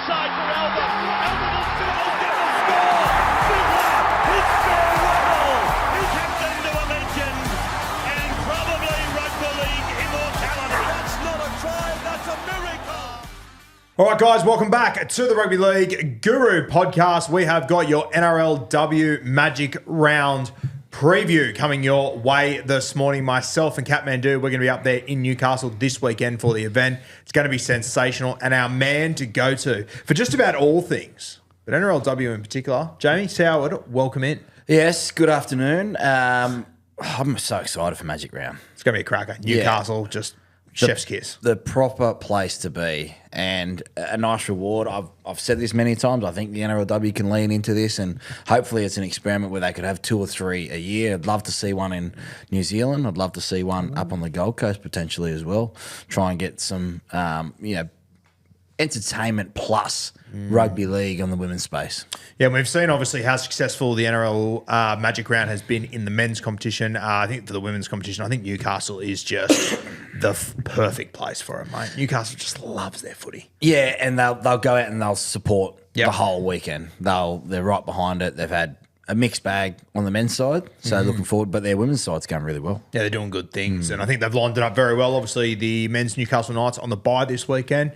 inside for Albert. Albert will get the score. Fiddler, his farewell. He tapped into a legend and probably rugby league immortality. That's not a try, that's a miracle. All right, guys, welcome back to the Rugby League Guru podcast. We have got your NRLW Magic Round preview coming your way this morning. Myself and Kathmandu, we're going to be up there in Newcastle this weekend for the event. It's going to be sensational, and our man to go to for just about all things, but NRLW in particular, Jamie Soward, welcome in. Yes, good afternoon. I'm so excited for Magic Round. It's going to be a cracker. Newcastle, just chef's kiss. The proper place to be and a nice reward. I've said this many times. I think the NRLW can lean into this and hopefully it's an experiment where they could have 2 or 3 a year. I'd love to see one in New Zealand. I'd love to see one up on the Gold Coast potentially as well. Try and get some, entertainment plus rugby league on the women's space. Yeah, we've seen obviously how successful the NRL Magic Round has been in the men's competition. I think for the women's competition, I think Newcastle is just the perfect place for it, mate. Newcastle just loves their footy. Yeah, and they'll go out and they'll support the whole weekend. They're right behind it. They've had a mixed bag on the men's side, so looking forward. But their women's side's going really well. Yeah, they're doing good things, and I think they've lined it up very well. Obviously, the men's Newcastle Knights on the bye this weekend.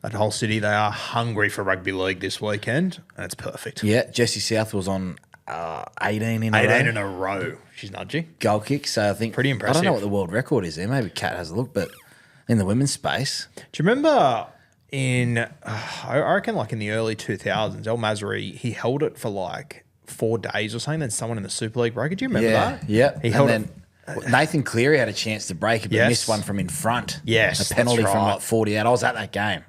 That whole city, they are hungry for rugby league this weekend, and it's perfect. Yeah, Jessie South was on 18 in a row. 18 in a row. She's nudgy. Goal kick, so I think pretty impressive. I don't know what the world record is there. Maybe Kat has a look, but in the women's space. Do you remember in, I reckon like in the early 2000s, El Masri, he held it for like 4 days or something, then someone in the Super League broke it. Do you remember that? Yeah. He held it. Nathan Cleary had a chance to break it, but missed one from in front. Yes, a penalty that's from right. like 48. I was at that game.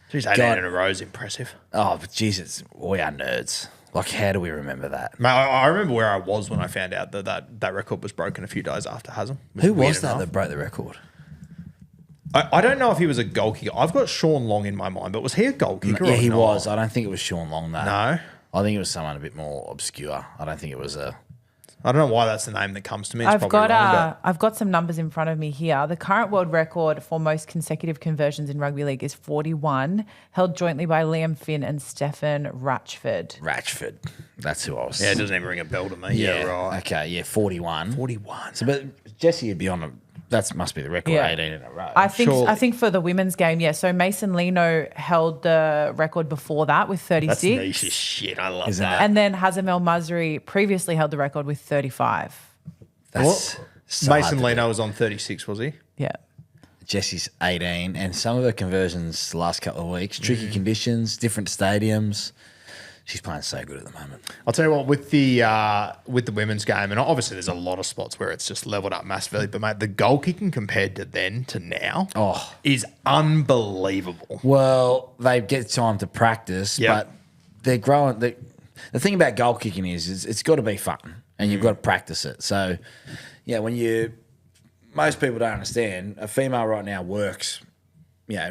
Jeez, 18 in a row is impressive. Oh, but Jesus, we are nerds. Like, how do we remember that? Mate, I remember where I was when I found out that record was broken a few days after Haslam. Who was that broke the record? I don't know if he was a goal kicker. I've got Sean Long in my mind, but was he a goal kicker? Yeah, or he not? was. I don't think it was Sean Long, though. No? I think it was someone a bit more obscure. I don't think it was a... I don't know why that's the name that comes to me. It's I've got some numbers in front of me here. The current world record for most consecutive conversions in rugby league is 41, held jointly by Liam Finn and Stefan Ratchford. Ratchford. That's who I was... Yeah, it doesn't even ring a bell to me. Yeah, right. Okay, yeah, 41. 41. So, but Jesse would be on a... That must be the record, 18 in a row. I think for the women's game, yeah. So Mason Lino held the record before that with 36. That's niche as shit. I love that. And then Hazem El Masri previously held the record with 35. That's so Mason Lino was on 36, was he? Yeah. Jesse's 18, and some of her conversions the last couple of weeks, tricky conditions, different stadiums. She's playing so good at the moment. I'll tell you what, with the women's game, and obviously there's a lot of spots where it's just leveled up massively, but mate, the goal kicking compared to then to now is unbelievable. Well, they get time to practice, but they're growing. The thing about goal kicking is it's got to be fun, and you've got to practice it. So, yeah, most people don't understand, a female right now works,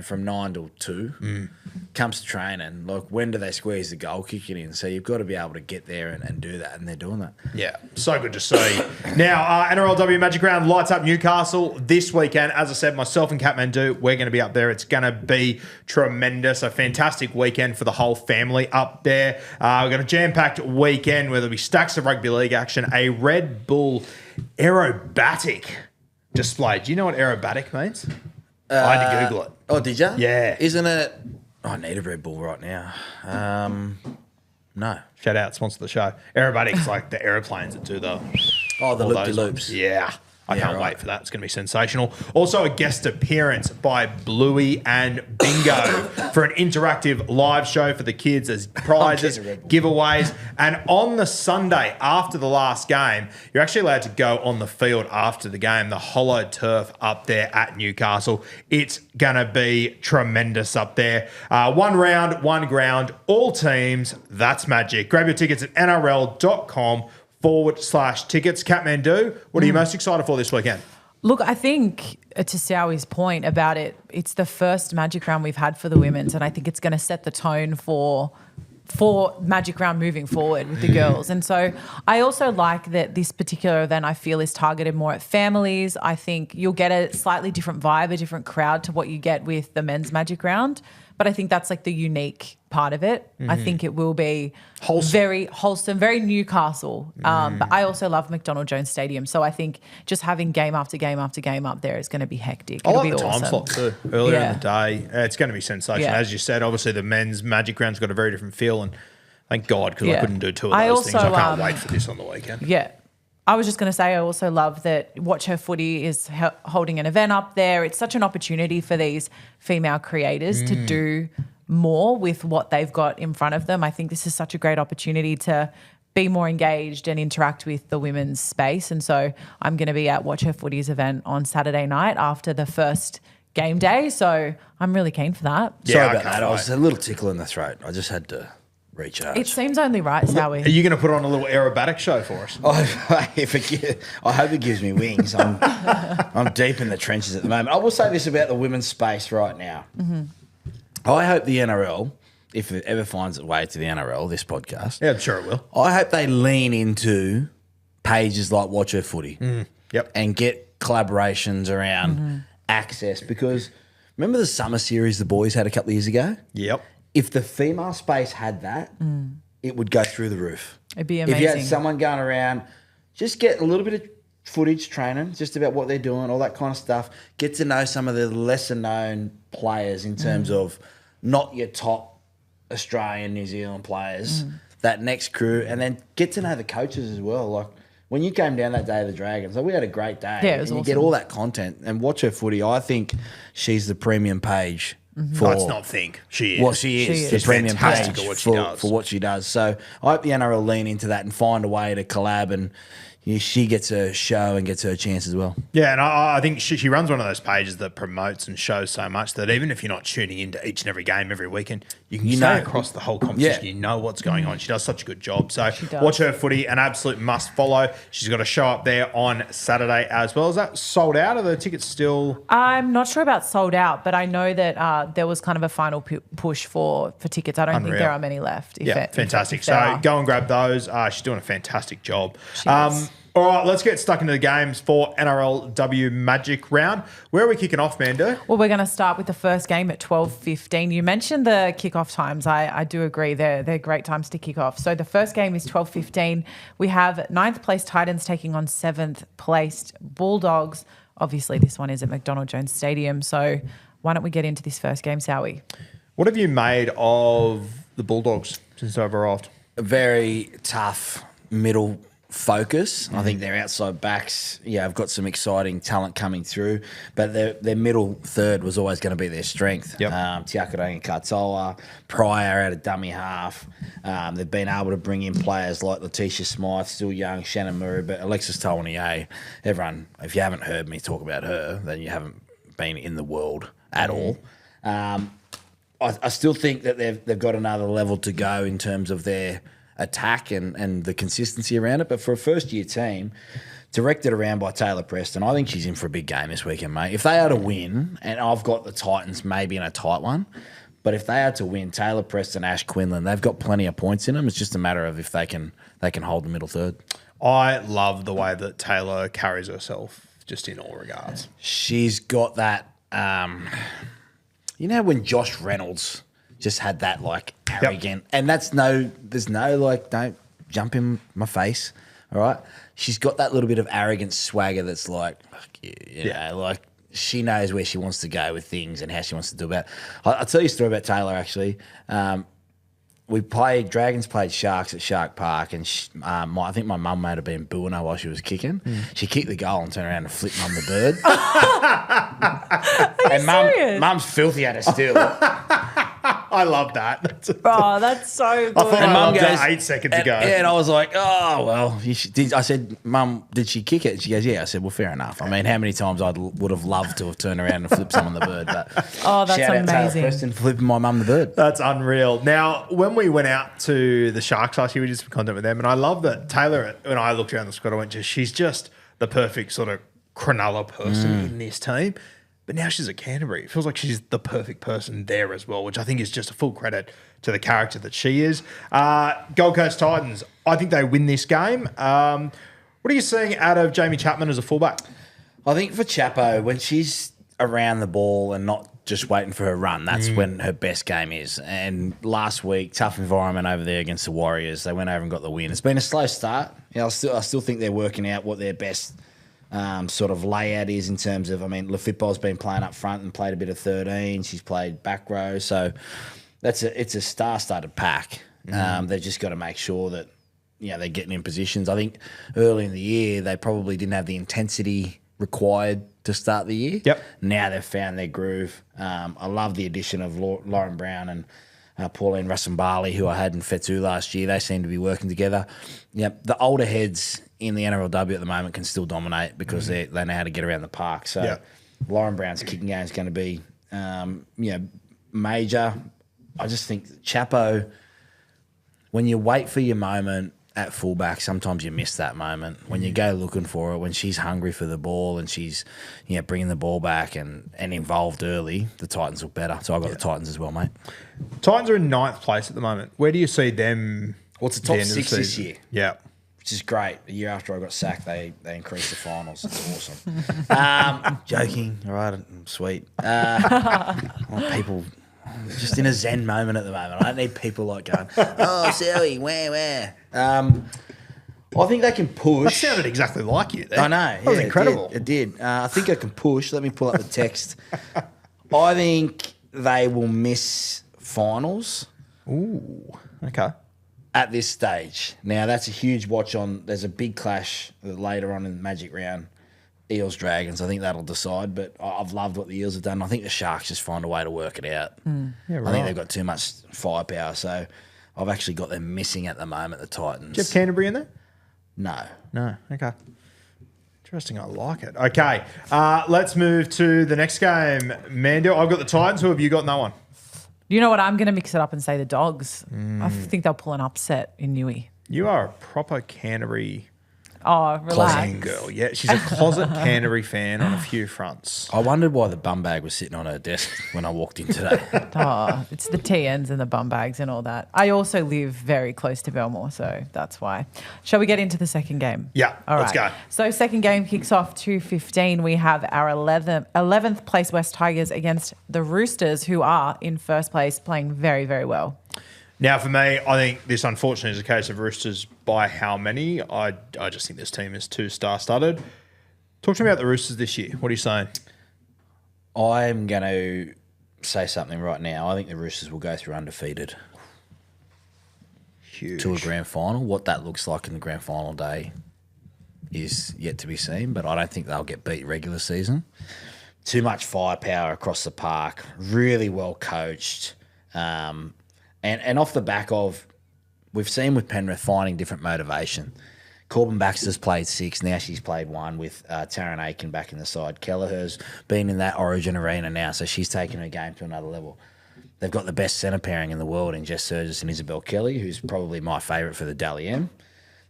from 9 till 2, comes to training. Like, when do they squeeze the goal kicking in? So you've got to be able to get there and do that, and they're doing that. Yeah, so good to see. Now, NRLW Magic Round lights up Newcastle this weekend. As I said, myself and Kathmandu, we're going to be up there. It's going to be tremendous. A fantastic weekend for the whole family up there. We've got a jam-packed weekend where there'll be stacks of rugby league action, a Red Bull aerobatic display. Do you know what aerobatic means? I had to Google it. Oh, did you? Yeah. Isn't it? I need a Red Bull right now. No. Shout out, sponsor of the show. Aerobatic's like the aeroplanes that do the... Oh, the all those loop-de-loops. ones. Yeah. I can't right. wait for that. It's going to be sensational. Also, a guest appearance by Bluey and Bingo for an interactive live show for the kids as prizes, giveaways. And on the Sunday after the last game, you're actually allowed to go on the field after the game, the hollow turf up there at Newcastle. It's going to be tremendous up there. One round, one ground, all teams. That's magic. Grab your tickets at nrl.com/tickets. Kathmandu, what are you most excited for this weekend? Look, I think to Sowie's point about it, it's the first Magic Round we've had for the women's, and I think it's going to set the tone for for Magic Round moving forward with the girls. And so I also like that this particular event I feel is targeted more at families. I think you'll get a slightly different vibe, a different crowd to what you get with the men's Magic Round. But I think that's like the unique part of it. I think it will be very wholesome, very Newcastle. But I also love McDonald Jones Stadium. So I think just having game after game after game up there is going to be hectic. I It'll like be the awesome. time slot too. Earlier Yeah. in the day, it's going to be sensational. Yeah. As you said, obviously the men's Magic Round's got a very different feel, and thank God because I Yeah. couldn't do two of I those things. I also, can't wait for this on the weekend. Yeah. I was just going to say I also love that Watch Her Footy is holding an event up there. It's such an opportunity for these female creators to do more with what they've got in front of them. I think this is such a great opportunity to be more engaged and interact with the women's space. And so I'm going to be at Watch Her Footy's event on Saturday night after the first game day. So I'm really keen for that. Yeah, I Sorry about can't that. I was wait. a little tickle in the throat. I just had to recharge. It seems only right, Are Sowie. you going to put on a little aerobatic show for us? I hope it gives me wings. I'm deep in the trenches at the moment. I will say this about the women's space right now. I hope the NRL, if it ever finds its way to the NRL, this podcast, Yeah, I'm sure it will. I hope they lean into pages like Watch Her Footy Yep. and get collaborations around access, because remember the summer series the boys had a couple of years ago? Yep. If the female space had that, it would go through the roof. It'd be If you had amazing. someone going around, just get a little bit of footage training, just about what they're doing, all that kind of stuff. Get to know some of the lesser known players in terms of not your top Australian, New Zealand players, that next crew, and then get to know the coaches as well. Like when you came down that day of the Dragons, like we had a great day. Yeah, it was and you get awesome. all that content. And Watch Her Footy, I think she's the premium page for... Let's not think. She is. Well, she is. She is. The She's premium fantastic page at what she for, does. for what she does. So I hope the NRL lean into that and find a way to collab, and she gets her show and gets her chance as well. Yeah, and I think she runs one of those pages that promotes and shows so much that even if you're not tuning into each and every game every weekend, you can stay across the whole competition. Yeah. You know what's going on. She does such a good job. So She does. Watch Her Footy, an absolute must follow. She's got a show up there on Saturday as well. Is that sold out? Are the tickets still? I'm not sure about sold out, but I know that there was kind of a final push for tickets. I don't think Unreal. there are many left. Yeah, fantastic. if there So are. go and grab those. She's doing a fantastic job. She is. All right, let's get stuck into the games for NRLW Magic Round. Where are we kicking off, Mando? Well, we're going to start with the first game at 12:15. You mentioned the kickoff times. I do agree. They're great times to kick off. So the first game is 12:15. We have 9th place Titans taking on 7th placed Bulldogs. Obviously, this one is at McDonald Jones Stadium. So why don't we get into this first game, Sowie? What have you made of the Bulldogs since they've arrived? A very tough middle focus. I think their outside backs, have got some exciting talent coming through, but their middle third was always going to be their strength. Yep. Tiakarangi Katoa, Pryor out of dummy half. They've been able to bring in players like Letitia Smythe, still young, Shannon Murray, but Alexis Taulnier. Everyone, if you haven't heard me talk about her, then you haven't been in the world at all. I still think that they've got another level to go in terms of their attack and the consistency around it. But for a first-year team, directed around by Tayla Preston, I think she's in for a big game this weekend, mate. If they are to win, and I've got the Titans maybe in a tight one, but if they are to win, Tayla Preston, Ash Quinlan, they've got plenty of points in them. It's just a matter of if they can hold the middle third. I love the way that Taylor carries herself, just in all regards. She's got that, when Josh Reynolds just had that arrogant, and there's no don't jump in my face, all right? She's got that little bit of arrogant swagger that's she knows where she wants to go with things and how she wants to do about it. I'll tell you a story about Taylor, actually. Dragons played Sharks at Shark Park, and I think my mum might have been booing her while she was kicking. She kicked the goal and turned around and flipped Mum the bird. Are you serious? Mum's filthy at her still. I love that. Oh, that's so good. I thought I Mum loved goes- it 8 seconds and, ago. Yeah, and I was like, oh, well, I said, Mum, did she kick it? And she goes, yeah. I said, well, fair enough. I mean, how many times I would have loved to have turned around and flipped someone the bird. But Oh, that's shout out amazing. Taylor Preston for flipping my mum the bird. That's unreal. Now, when we went out to the Sharks last year, we did some content with them, and I love that Taylor, when I looked around the squad, I went, she's just the perfect sort of Cronulla person in this team. but now she's at Canterbury. It feels like she's the perfect person there as well, which I think is just a full credit to the character that she is. Gold Coast Titans, I think they win this game. What are you seeing out of Jamie Chapman as a fullback? I think for Chapo, when she's around the ball and not just waiting for her run, that's when her best game is. And last week, tough environment over there against the Warriors. They went over and got the win. It's been a slow start. I still think they're working out what their best sort of layout is in terms of, Lafitbo's been playing up front and played a bit of 13. She's played back row. So it's a star-studded pack. They've just got to make sure that they're getting in positions. I think early in the year, they probably didn't have the intensity required to start the year. Yep. Now they've found their groove. I love the addition of Lauren Brown and Pauline Russambali, who I had in Fetsu last year. They seem to be working together. Yep. The older heads in the NRLW at the moment can still dominate because they know how to get around the park. So Lauren Brown's kicking game is going to be major. I just think Chapo, when you wait for your moment at fullback, sometimes you miss that moment. When you go looking for it, when she's hungry for the ball and she's bringing the ball back and involved early, the Titans look better. So I got the Titans as well, mate. Titans are in 9th place at the moment. Where do you see them? Well, it's the top 6 this year. Yeah. Which is great. The year after I got sacked, they increased the finals. It's awesome. Joking. All right. Sweet. People just in a zen moment at the moment. I don't need people like going, oh, Sowie, where? I think they can push. That sounded exactly like you there. I know. That was incredible. It did. I think I can push. Let me pull up the text. I think they will miss finals. Ooh. Okay. At this stage. Now, that's a huge watch on. There's a big clash later on in the Magic Round. Eels, Dragons. I think that'll decide, but I've loved what the Eels have done. I think the Sharks just find a way to work it out. Yeah, right. I think they've got too much firepower, so I've actually got them missing at the moment, the Titans. Do you have Canterbury in there? No. Okay. Interesting. I like it. Okay. Let's move to the next game. Mandel, I've got the Titans. Who have you got in that one? You know what? I'm going to mix it up and say the Dogs. I think they'll pull an upset in Newey. You are a proper Canterbury Oh, relax. girl. Yeah, she's a closet Canterbury fan on a few fronts. I wondered why the bum bag was sitting on her desk when I walked in today. Oh, it's the TNs and the bum bags and all that. I also live very close to Belmore, so that's why. Shall we get into the second game? Yeah, all let's right. go. So second game kicks off 2:15. We have our 11th place West Tigers against the Roosters, who are in first place, playing very, very well. Now, for me, I think this unfortunately is a case of Roosters by how many. I just think this team is too star-studded. Talk to me about the Roosters this year. What are you saying? I'm going to say something right now. I think the Roosters will go through undefeated Huge. to a grand final. What that looks like in the grand final day is yet to be seen, but I don't think they'll get beat regular season. Too much firepower across the park, really well coached. And off the back of, we've seen with Penrith finding different motivation. Corbin Baxter's played 6, now she's played 1 with Taryn Aiken back in the side. Kelleher's been in that Origin arena now, so she's taken her game to another level. They've got the best centre pairing in the world in Jess Surgis and Isabel Kelly, who's probably my favourite for the Dally M.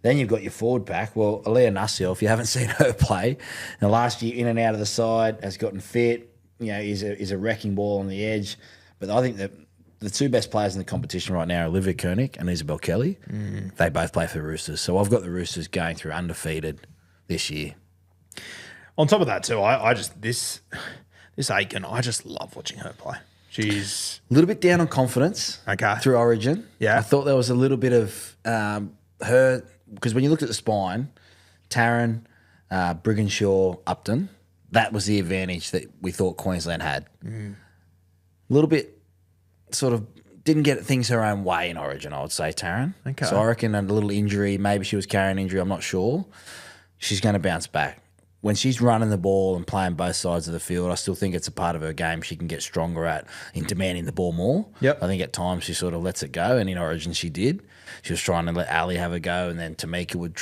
Then you've got your forward pack. Well, Aliyah Nussel, if you haven't seen her play, the last year in and out of the side, has gotten fit, is a wrecking ball on the edge. But I think that the two best players in the competition right now are Olivia Koenig and Isabel Kelly. They both play for the Roosters. So I've got the Roosters going through undefeated this year. On top of that, too, I just this Aiken, I just love watching her play. She's a little bit down on confidence through Origin. Yeah. I thought there was a little bit of her, because when you looked at the spine, Taryn, Brigginshaw, Upton, that was the advantage that we thought Queensland had. A little bit sort of didn't get things her own way in Origin, I would say, Taryn. Okay. So I reckon a little injury, maybe she was carrying injury, I'm not sure. She's going to bounce back. When she's running the ball and playing both sides of the field, I still think it's a part of her game she can get stronger at in demanding the ball more. Yep. I think at times she sort of lets it go, and in Origin she did. She was trying to let Ali have a go, and then Tamika would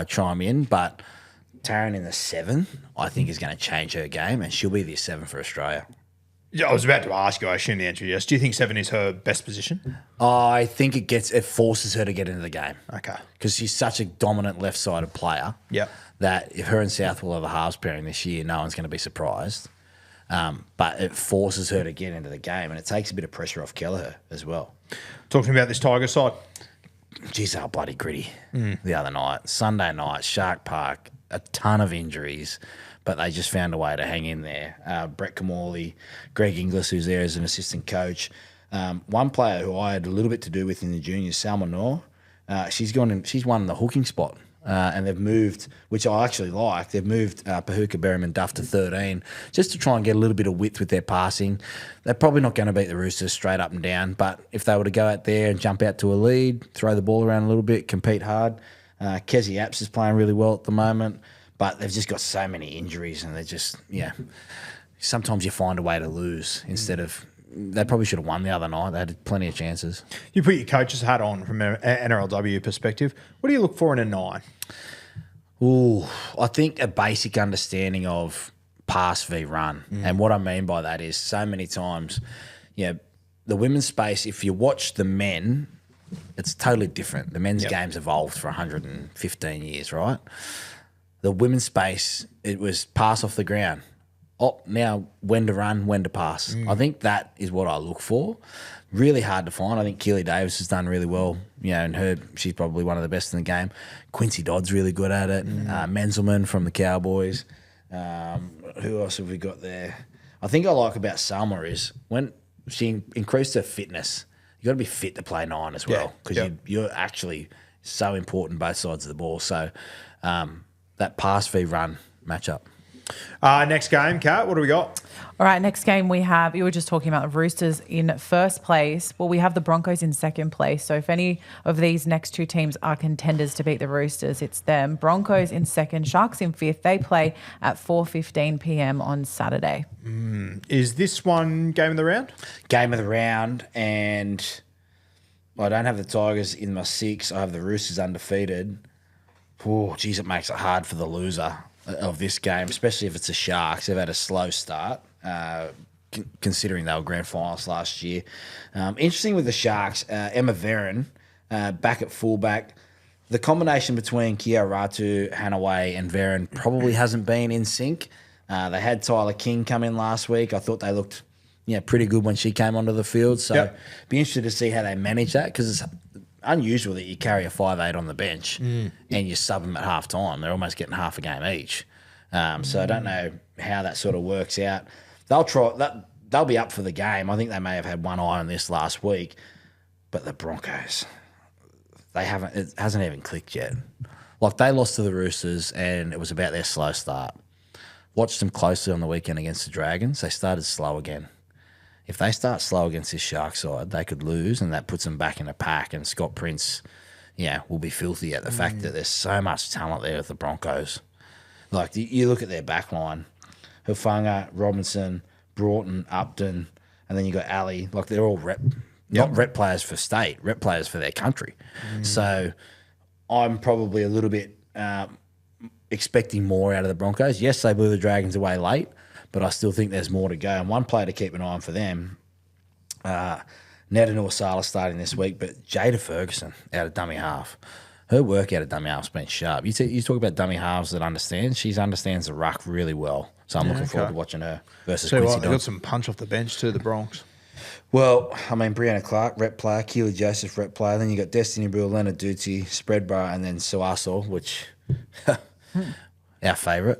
chime in. But Taryn in the 7, I think, is going to change her game, and she'll be the 7 for Australia. Yeah, I was about to ask you. I assume the answer is yes. Do you think 7 is her best position? I think it forces her to get into the game. Okay. Because she's such a dominant left-sided player. Yep. That if her and Southwell are the halves pairing this year, no one's going to be surprised. But it forces her to get into the game, and it takes a bit of pressure off Kelleher as well. Talking about this Tiger side. Geez, they were bloody gritty the other night. Sunday night, Shark Park, a ton of injuries, but they just found a way to hang in there. Brett Camorley, Greg Inglis, who's there as an assistant coach. One player who I had a little bit to do with in the juniors, Salma Noor, she's won the hooking spot. And they've moved, which I actually like, they've moved Pahuka Berriman Duff to 13 just to try and get a little bit of width with their passing. They're probably not going to beat the Roosters straight up and down, but if they were to go out there and jump out to a lead, throw the ball around a little bit, compete hard. Kezi Apps is playing really well at the moment, but they've just got so many injuries and they're just, sometimes you find a way to lose instead of... They probably should have won the other night. They had plenty of chances. You put your coach's hat on from an NRLW perspective. What do you look for in a 9? Ooh, I think a basic understanding of pass v run. And what I mean by that is so many times, the women's space, if you watch the men, it's totally different. The men's game's evolved for 115 years, right? The women's space, it was pass off the ground. Oh, now when to run, when to pass. I think that is what I look for. Really hard to find. I think Keely Davis has done really well. And she's probably one of the best in the game. Quincy Dodd's really good at it. Menzelman from the Cowboys. Who else have we got there? I think I like about Salma is when she increased her fitness. You got to be fit to play 9 as well because you're actually so important both sides of the ball. So that pass v run matchup. Next game, Kat, what do we got? All right, next game we have, you were just talking about the Roosters in first place. Well, we have the Broncos in second place. So if any of these next two teams are contenders to beat the Roosters, it's them. Broncos in second, Sharks in fifth. They play at 4:15 p.m. on Saturday. Is this one game of the round? Game of the round, and I don't have the Tigers in my 6. I have the Roosters undefeated. Oh, geez, it makes it hard for the loser of this game, especially if it's the Sharks. They've had a slow start, considering they were grand finalists last year. Interesting with the Sharks, Emma Veron back at fullback. The combination between Kia Ratu, Hanaway and Veron probably hasn't been in sync. They had Tayla King come in last week. I thought they looked pretty good when she came onto the field. So be interested to see how they manage that because it's unusual that you carry a 5'8" on the bench and you sub them at half time. They're almost getting half a game each. So I don't know how that sort of works out. They'll try that. They'll be up for the game. I think they may have had one eye on this last week, but the Broncos, it hasn't even clicked yet. Like they lost to the Roosters and it was about their slow start. Watched them closely on the weekend against the Dragons. They started slow again. If they start slow against this Shark side, they could lose, and that puts them back in a pack. And Scott Prince, will be filthy at the fact that there's so much talent there with the Broncos. Like, you look at their back line, Hufanga, Robinson, Broughton, Upton, and then you got Ali. Like, they're all not rep players for state, rep players for their country. So I'm probably a little bit expecting more out of the Broncos. Yes, they blew the Dragons away late, but I still think there's more to go. And one player to keep an eye on for them, Neda Nuasala starting this week, but Jada Ferguson out of dummy half. Her work out of dummy half's been sharp. You talk about dummy halves that understand. She understands the ruck really well. So I'm looking forward to watching her versus Quincy They got some punch off the bench too, the Bronx. Well, I mean, Brianna Clark, rep player, Keely Joseph, rep player. Then you got Destiny Brill, Leonard Duty, Spreadbar, and then Suaso, which... Our favourite.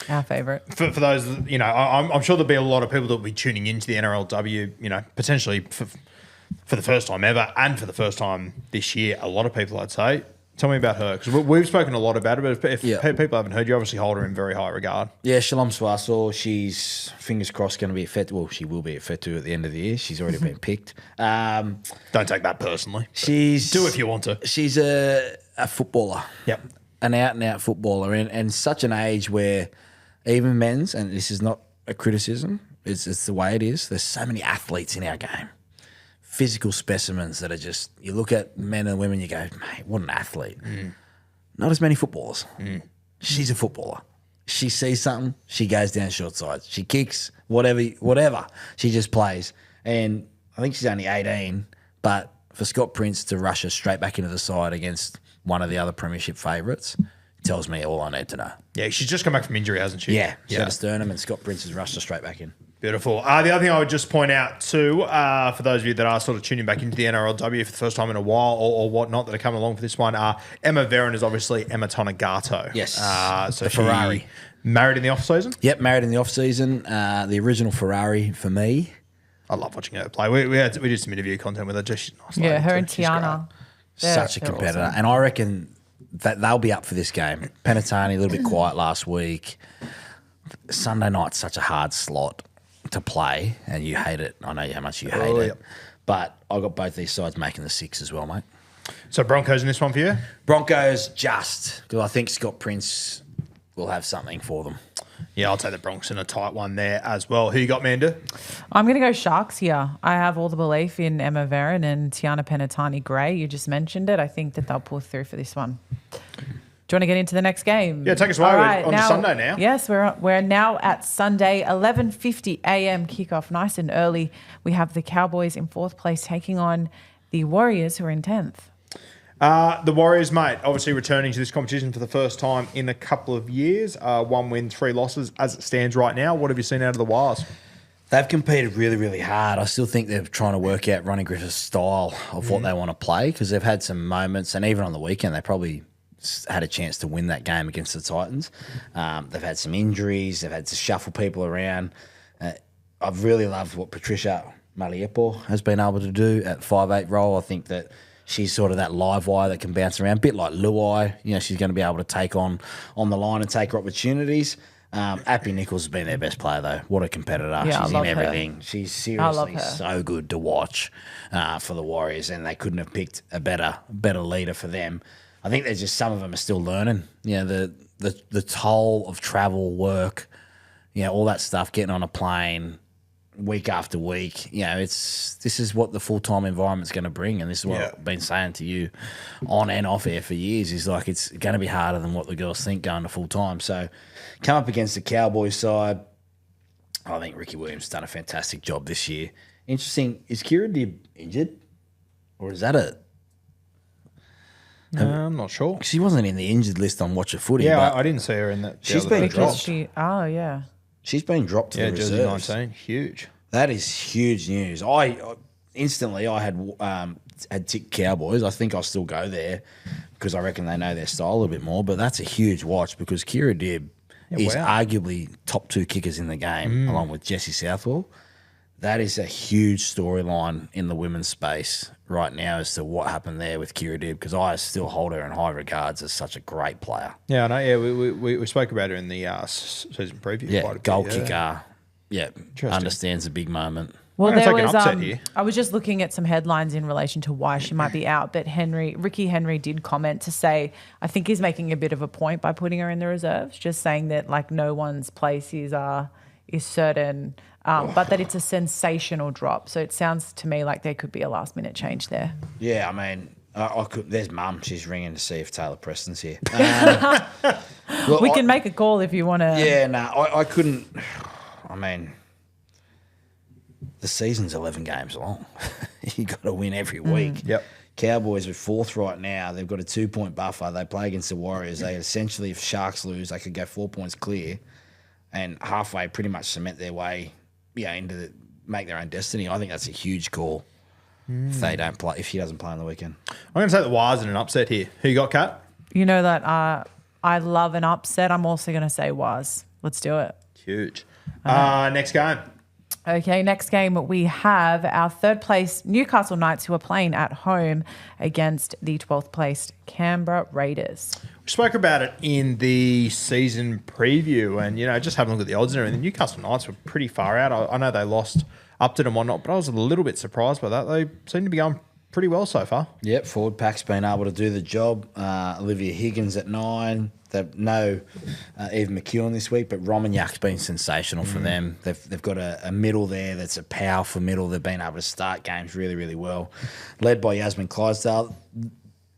Our favourite. For those, I'm sure there'll be a lot of people that will be tuning into the NRLW, potentially for the first time ever and for the first time this year. A lot of people, I'd say. Tell me about her, because we've spoken a lot about her, but if people haven't heard, you obviously hold her in very high regard. Yeah, Shalom Suaso, she's, fingers crossed, going to be at FETU. Well, she will be at FETU at the end of the year. She's already been picked. Don't take that personally. Do if you want to. She's a footballer. Yep. An out-and-out footballer, and such an age where even men's, and this is not a criticism, it's the way it is, there's so many athletes in our game. Physical specimens that are just, you look at men and women, you go, mate, what an athlete. Not as many footballers. She's a footballer. She sees something, she goes down short sides. She kicks, whatever. She just plays. And I think she's only 18, but for Scott Prince to rush her straight back into the side against one of the other premiership favourites tells me all I need to know. Yeah, she's just come back from injury, hasn't she? Yeah, she had a sternum and Scott Prince has rushed her straight back in. Beautiful. The other thing I would just point out too, for those of you that are sort of tuning back into the NRLW for the first time in a while or whatnot that are coming along for this one, Emma Veron is obviously Emma Tonagato. Yes. So The Ferrari. Married in the off-season? Yep, married in the off-season. The original Ferrari for me. I love watching her play. We did some interview content with her. Just she's nice. Yeah, lady her too. and She's Tiana. Such a They're competitor. awesome. And I reckon that they'll be up for this game. Penatoni, a little bit quiet last week. Sunday night's such a hard slot to play, and you hate it. I know how much you hate it. Yep. But I got both these sides making the 6 as well, mate. So Broncos in this one for you? Broncos just, because I think Scott Prince will have something for them. Yeah, I'll take the Broncos in a tight one there as well. Who you got, Manda? I'm going to go Sharks here. I have all the belief in Emma Veron and Tiana Penatoni-Gray. You just mentioned it. I think that they'll pull through for this one. Do you want to get into the next game? Yeah, take us away. All We're on to Sunday now. Yes, we're now at Sunday, 11:50 a.m. kickoff, nice and early. We have the Cowboys in 4th place taking on the Warriors, who are in 10th. The Warriors, mate, obviously returning to this competition for the first time in a couple of years. 1 win, 3 losses as it stands right now. What have you seen out of the Wires? They've competed really, really hard. I still think they're trying to work out Ronnie Griffith's style of what they want to play, because they've had some moments, and even on the weekend, they probably had a chance to win that game against the Titans. They've had some injuries. They've had to shuffle people around. I've really loved what Patricia Maliepo has been able to do at 5'8" role. I think that she's sort of that live wire that can bounce around, a bit like Luai. You know, she's going to be able to take on the line and take her opportunities. Appy Nichols has been their best player, though. What a competitor. Yeah, She's I in love her. everything. She's I love seriously her. so good to watch for the Warriors, and they couldn't have picked a better leader for them. I think there's just some of them are still learning. You know, the toll of travel, work, you know, all that stuff, getting on a plane week after week. You know, this is what the full-time environment's going to bring, and this is what I've been saying to you on and off air for years, is like it's going to be harder than what the girls think going to full-time. So come up against the Cowboys side, I think Ricky Williams has done a fantastic job this year. Interesting, is Kira Dibb injured? Or is that a... I'm not sure. She wasn't in the injured list on Watch a Footy. Yeah, but I didn't see her in that. the She's other been day. Because dropped. yeah. she's been dropped to Yeah, the jersey reserves. 19. Huge. That is huge news. I instantly had ticked Cowboys. I think I'll still go there because I reckon they know their style a little bit more. But that's a huge watch because Kira Dibb is wow. arguably top 2 kickers in the game, along with Jessie Southwell. That is a huge storyline in the women's space right now as to what happened there with Kira Dibb, because I still hold her in high regards as such a great player. Yeah, I know. Yeah, we spoke about her in the season preview. Yeah, quite a bit, goal yeah. kicker. Yeah, understands a big moment. Well, I'm gonna there take an was. upset here. I was just looking at some headlines in relation to why she might be out, but Ricky Henry did comment to say, I think he's making a bit of a point by putting her in the reserves, just saying that like no one's place is certain, but that it's a sensational drop. So it sounds to me like there could be a last minute change there. Yeah, I mean, I could. There's Mum. She's ringing to see if Tayla Preston's here. Look, We can make a call if you want to. Yeah, no, I couldn't. I mean, the season's 11 games long. You got to win every week. Yep. Cowboys are 4th right now. They've got a 2-point buffer. They play against the Warriors. They essentially, if Sharks lose, they could go 4 points clear, and halfway pretty much cement their way, make their own destiny. I think that's a huge call. If they don't play, if he doesn't play on the weekend. I'm going to take the Wires in an upset here. Who you got, Kat? You know that I love an upset. I'm also going to say was. Let's do it. Huge. Next game. Okay, next game we have our 3rd place Newcastle Knights, who are playing at home against the 12th placed Canberra Raiders. We spoke about it in the season preview, and just having a look at the odds and everything. The Newcastle Knights were pretty far out. I know they lost Upton and whatnot, but I was a little bit surprised by that. They seem to be going pretty well so far. Yep, forward pack's been able to do the job. Olivia Higgins at 9. They've no Eve McEwen this week, but Romanyak's been sensational for them. They've got a middle there that's a powerful middle. They've been able to start games really, really well. Led by Yasmin Clydesdale.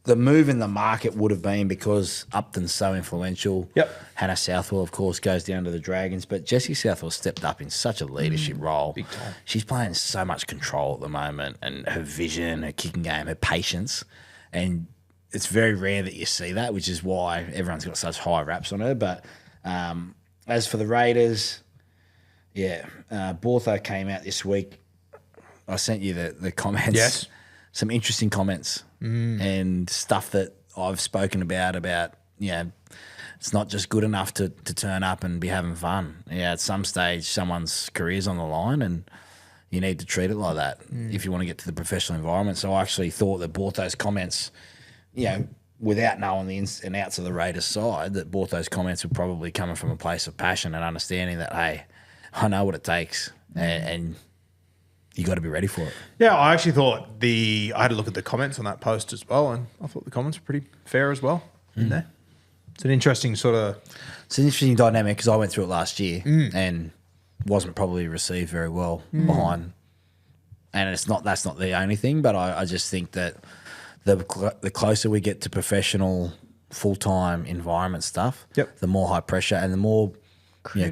The move in the market would have been because Upton's so influential. Yep. Hannah Southwell, of course, goes down to the Dragons, but Jessie Southwell stepped up in such a leadership role. Big time. She's playing so much control at the moment, and her vision, her kicking game, her patience, and it's very rare that you see that, which is why everyone's got such high raps on her. But as for the Raiders, Yeah. Bortho came out this week. I sent you the comments. Yes. Some interesting comments and stuff that I've spoken about, it's not just good enough to turn up and be having fun. Yeah, at some stage, someone's career's on the line and you need to treat it like that if you want to get to the professional environment. So I actually thought that Bortho's comments, without knowing the ins and outs of the Raiders side, that Bortho's comments were probably coming from a place of passion and understanding that, hey, I know what it takes and you got to be ready for it. Yeah, I actually thought I had a look at the comments on that post as well, and I thought the comments were pretty fair as well in there. It's an interesting It's an interesting dynamic because I went through it last year and wasn't probably received very well behind. And that's not the only thing, but I just think that the closer we get to professional, full-time environment stuff, the more high pressure and the more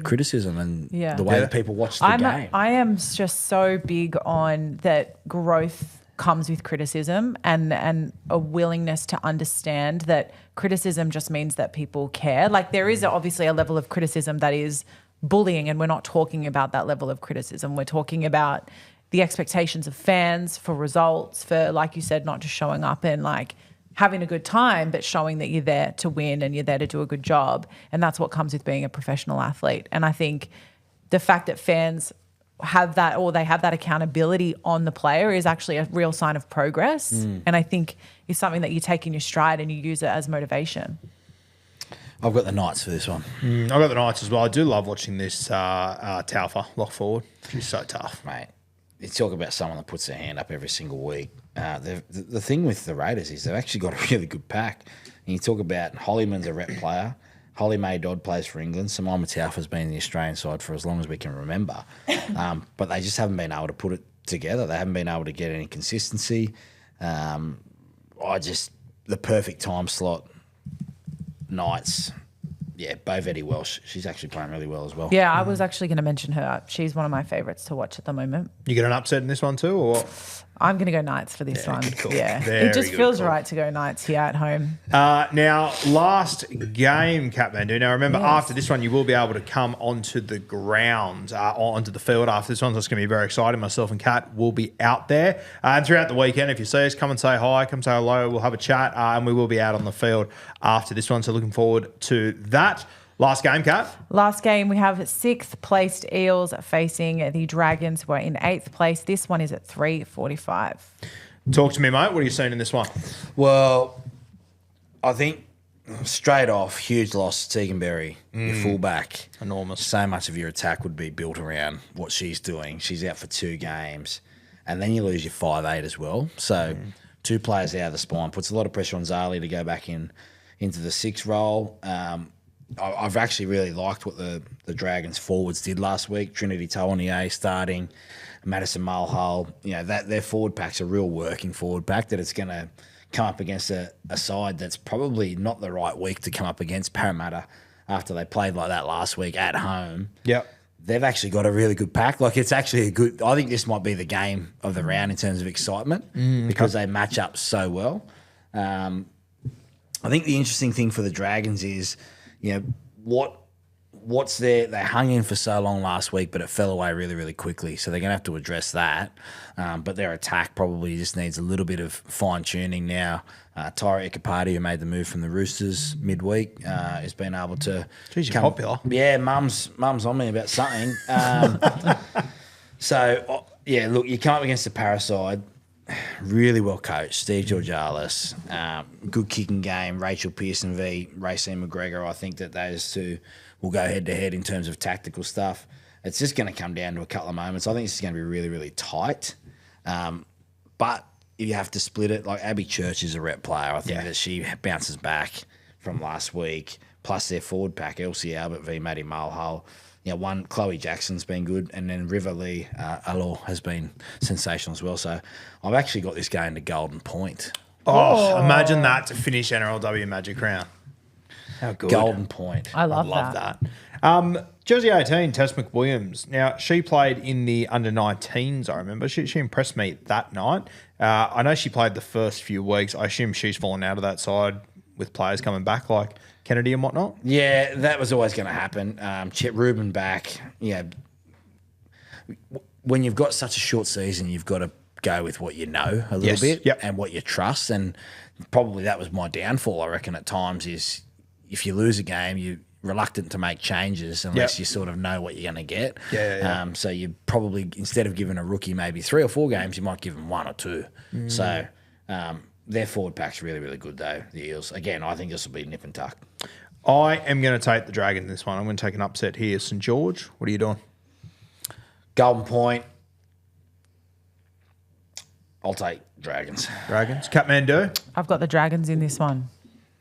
criticism and the way that people watch the game. I am just so big on that growth comes with criticism and a willingness to understand that criticism just means that people care. Like there is obviously a level of criticism that is bullying, and we're not talking about that level of criticism. We're talking about the expectations of fans for results, for, like you said, not just showing up and like having a good time, but showing that you're there to win and you're there to do a good job. And that's what comes with being a professional athlete. And I think the fact that fans have that, or they have that accountability on the player, is actually a real sign of progress. And I think it's something that you take in your stride and you use it as motivation. I've got the Knights for this one. I've got the Knights as well. I do love watching this Taufa lock forward. She's so tough. Mate, you talk about someone that puts their hand up every single week. The thing with the Raiders is they've actually got a really good pack. And you talk about Hollyman's a rep player. Holly May Dodd plays for England. Simon Taufa's been in the Australian side for as long as we can remember. But they just haven't been able to put it together. They haven't been able to get any consistency. The perfect time slot. Knights. Yeah, both Eddie Welsh. She's actually playing really well as well. Yeah, I was actually going to mention her. She's one of my favourites to watch at the moment. You get an upset in this one too, or what? I'm going to go Knights for this one. Good call. Yeah, Very it just good feels call. right to go Knights here at home. Now, last game, Kathmandu. Now, remember, after this one, you will be able to come onto the ground, onto the field after this one. So it's going to be very exciting. Myself and Kat will be out there. And throughout the weekend, if you see us, come and say hi, come say hello. We'll have a chat, and we will be out on the field after this one. So looking forward to that. Last game, Kat? Last game, we have 6th placed Eels facing the Dragons. We're in 8th place. This one is at 3:45. Talk to me, mate. What are you seeing in this one? Well, I think straight off, huge loss, Tegan Berry, your fullback. Enormous. So much of your attack would be built around what she's doing. She's out for 2 games. And then you lose your 5'8" as well. So 2 players out of the spine. Puts a lot of pressure on Zali to go back into the 6 role. I've actually really liked what the Dragons forwards did last week. Trinity Taonier starting, Madison Mulhall. That their forward pack's a real working forward pack, that it's going to come up against a side that's probably not the right week to come up against Parramatta after they played like that last week at home. Yep. They've actually got a really good pack. Like, it's actually I think this might be the game of the round in terms of excitement because they match up so well. I think the interesting thing for the Dragons is, what's there? They hung in for so long last week, but it fell away really, really quickly. So they're going to have to address that. But their attack probably just needs a little bit of fine tuning now. Tyra Ikapati, who made the move from the Roosters midweek, has been able to. She's popular. Yeah, mum's on me about something. Look, you come up against the Parasite. Really well coached, Steve Georgalis, good kicking game, Rachel Pearson v. Racine McGregor. I think that those two will go head to head in terms of tactical stuff. It's just going to come down to a couple of moments. I think it's going to be really, really tight. But if you have to split it, like Abby Church is a rep player. I think that she bounces back from last week. Plus their forward pack, Elsie Albert v. Maddie Mulhall. Chloe Jackson's been good, and then River Lee Alor has been sensational as well. So I've actually got this going to Golden Point. Oh, imagine that to finish NRLW Magic Round. How good. Golden Point. I love that. Jersey 18, Tess McWilliams. Now, she played in the under-19s, I remember. She impressed me that night. I know she played the first few weeks. I assume she's fallen out of that side with players coming back like Kennedy and whatnot. Yeah, that was always going to happen. Chet Rubin back, when you've got such a short season, you've got to go with what you know a little Yes. bit Yep. and what you trust. And probably that was my downfall, I reckon, at times is if you lose a game, you're reluctant to make changes unless Yep. you sort of know what you're going to get. Yeah. So you probably, instead of giving a rookie maybe 3 or 4 games, you might give them 1 or 2. So their forward pack's really, really good, though, the Eels. Again, I think this will be nip and tuck. I am going to take the Dragons this one. I'm going to take an upset here. St George, what are you doing? Golden Point, I'll take Dragons. Dragons. Kathmandu, I've got the Dragons in this one.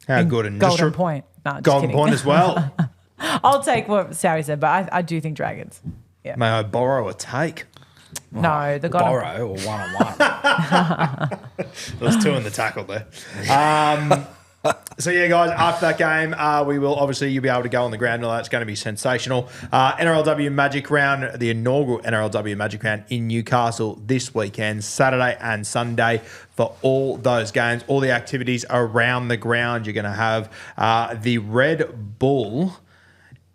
how good? And Golden just Point. No, just Golden kidding. Point as well. I'll take what Sowie said, but I do think Dragons. Yeah. May I borrow a take? No, the Golden Borrow or 1-on-1. There's 2 in the tackle there. So, yeah, guys, after that game, we will obviously you'll be able to go on the ground and all that's going to be sensational. NRLW Magic Round, the inaugural NRLW Magic Round in Newcastle this weekend, Saturday and Sunday for all those games, all the activities around the ground. You're going to have the Red Bull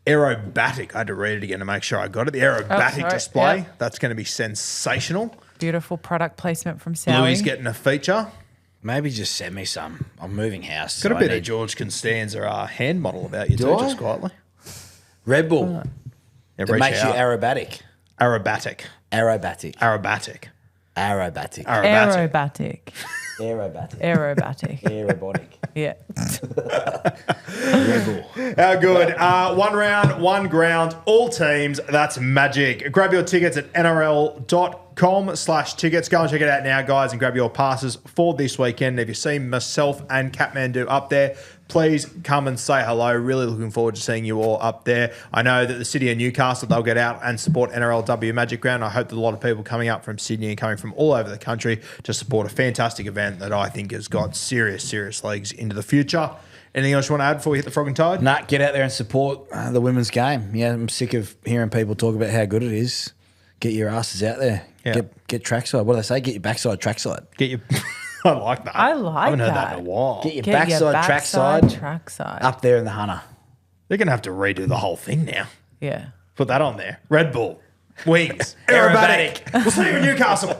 aerobatic. I had to read it again to make sure I got it. The aerobatic sorry. display. Yep. That's going to be sensational. Beautiful product placement from Sowie. Louis getting a feature. Maybe just send me some. I'm moving house. Got a so I bit of need George Constanza hand model about you Do too, I? just quietly. Red Bull. Yeah, That reach makes you out. aerobatic. Aerobatic. Aerobatic. Aerobatic. Aerobatic. Aerobatic. Aerobatic. Aerobatic. Aerobotic. Yeah. Red Bull. How good. 1 round, 1 ground, all teams. That's magic. Grab your tickets at nrl.com/tickets. Go and check it out now, guys, and grab your passes for this weekend. If you see myself and Kathmandu up there, please come and say hello. Really looking forward to seeing you all up there. I know that the city of Newcastle, they'll get out and support NRLW Magic Round. I hope that a lot of people coming up from Sydney and coming from all over the country to support a fantastic event that I think has got serious legs into the future. Anything else you want to add before we hit the Frog and Toad? Nah, get out there and support the women's game. Yeah, I'm sick of hearing people talk about how good it is. Get your asses out there. Yeah. Get trackside. What do they say? Get your backside trackside. Get your... I like that. I like haven't heard that. that in a while. Get your Get your backside, trackside trackside. up there in the Hunter. They're going to have to redo the whole thing now. Yeah. Put that on there. Red Bull. Wings. Aerobatic. We'll see you in Newcastle.